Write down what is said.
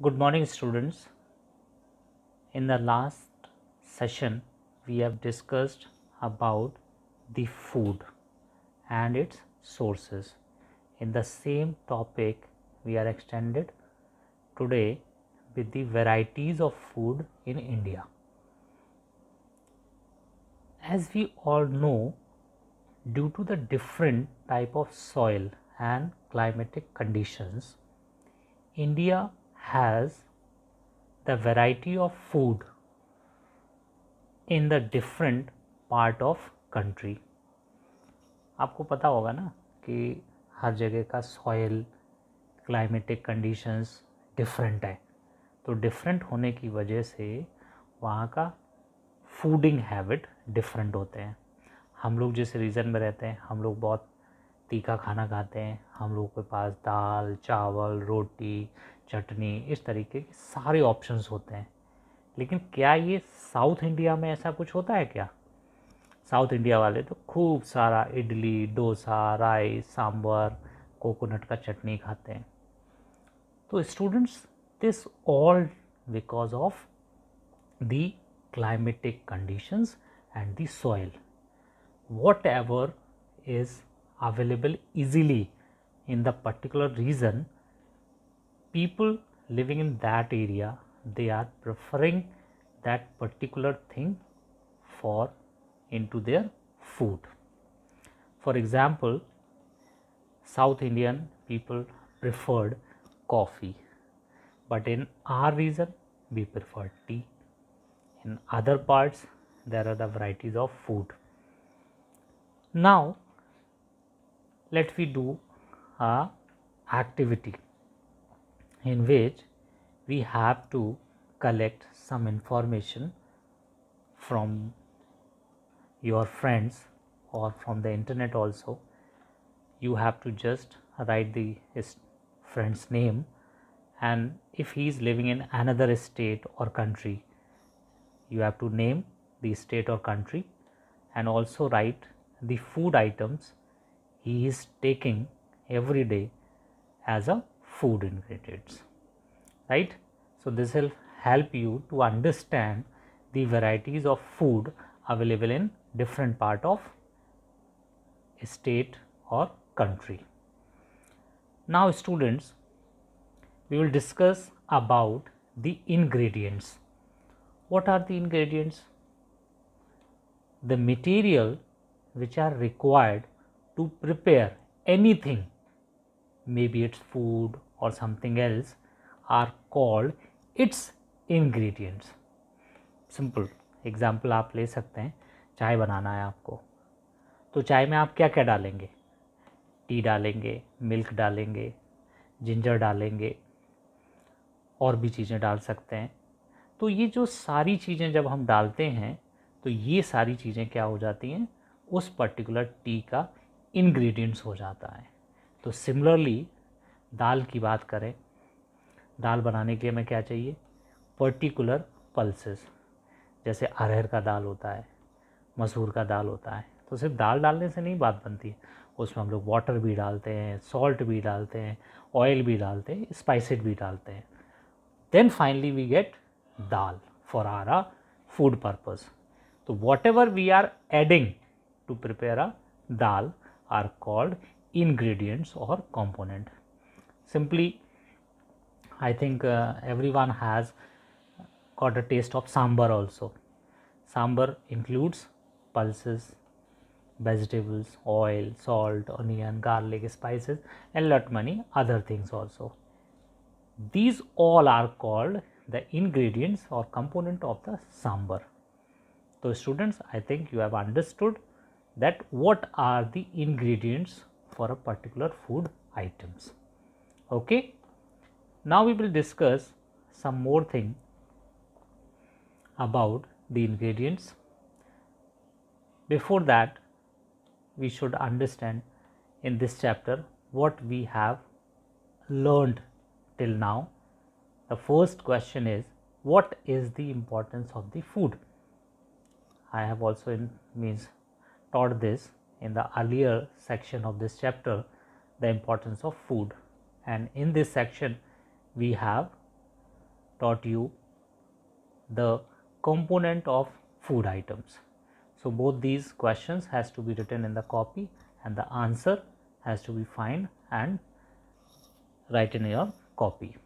Good morning, students. In the last session, we have discussed about the food and its sources. In the same topic, we are extended today with the varieties of food in India. As we all know, due to the different type of soil and climatic conditions, India has the variety of food in the different part of country. आपको पता होगा ना कि हर जगह का soil climatic conditions different है, तो different होने की वजह से वहाँ का फूडिंग हैबिट डिफरेंट होते हैं. हम लोग जिस रीजन में रहते हैं हम लोग बहुत तीखा खाना खाते हैं. हम लोग के पास दाल चावल रोटी चटनी इस तरीके के सारे ऑप्शंस होते हैं. लेकिन क्या ये साउथ इंडिया में ऐसा कुछ होता है क्या? साउथ इंडिया वाले तो खूब सारा इडली डोसा राइस सांभर कोकोनट का चटनी खाते हैं. तो students, this all because of the climatic conditions and the soil. Whatever is available easily in the particular region, people living in that area, they are preferring that particular thing for into their food. For example, South Indian people preferred coffee, but in our region we prefer tea. In other parts there are the varieties of food. Now let we do a activity in which we have to collect some information from your friends or from the internet also. You have to just write his friend's name, and if he is living in another state or country, you have to name the state or country and also write the food items he is taking every day as a food ingredients, right? So this will help you to understand the varieties of food available in different part of state or country. Now students, we will discuss about the ingredients. What are the ingredients? The material which are required to prepare anything, maybe it's food or something else, are called its ingredients. Simple example आप ले सकते हैं. चाय बनाना है आपको, तो चाय में आप क्या क्या डालेंगे? टी डालेंगे, मिल्क डालेंगे, जिंजर डालेंगे, और भी चीज़ें डाल सकते हैं. तो ये जो सारी चीज़ें जब हम डालते हैं तो ये सारी चीज़ें क्या हो जाती हैं? उस पर्टिकुलर टी का इंग्रेडिएंट्स हो जाता है. तो सिमिलरली दाल की बात करें, दाल बनाने के लिए हमें क्या चाहिए? Particular pulses. जैसे अरहर का दाल होता है, मसूर का दाल होता है. तो सिर्फ दाल डालने से नहीं बात बनती है, उसमें हम लोग वाटर भी डालते हैं, सॉल्ट भी डालते हैं, ऑयल भी डालते हैं, स्पाइसेस भी डालते हैं. Then finally we get dal for our food purpose. So whatever we are adding to prepare a dal are called ingredients or component. Simply, I think everyone has got a taste of sambar also. Sambar includes pulses, vegetables, oil, salt, onion, garlic, spices, and lot many other things also. These all are called the ingredients or component of the sambar. So students, I think you have understood that what are the ingredients for a particular food items. Okay. Now we will discuss some more thing about the ingredients. Before that, we should understand in this chapter what we have learned till now. The first question is, what is the importance of the food? I have also taught this in the earlier section of this chapter, the importance of food, and in this section we have taught you the component of food items. So both these questions has to be written in the copy and the answer has to be found and write in your copy.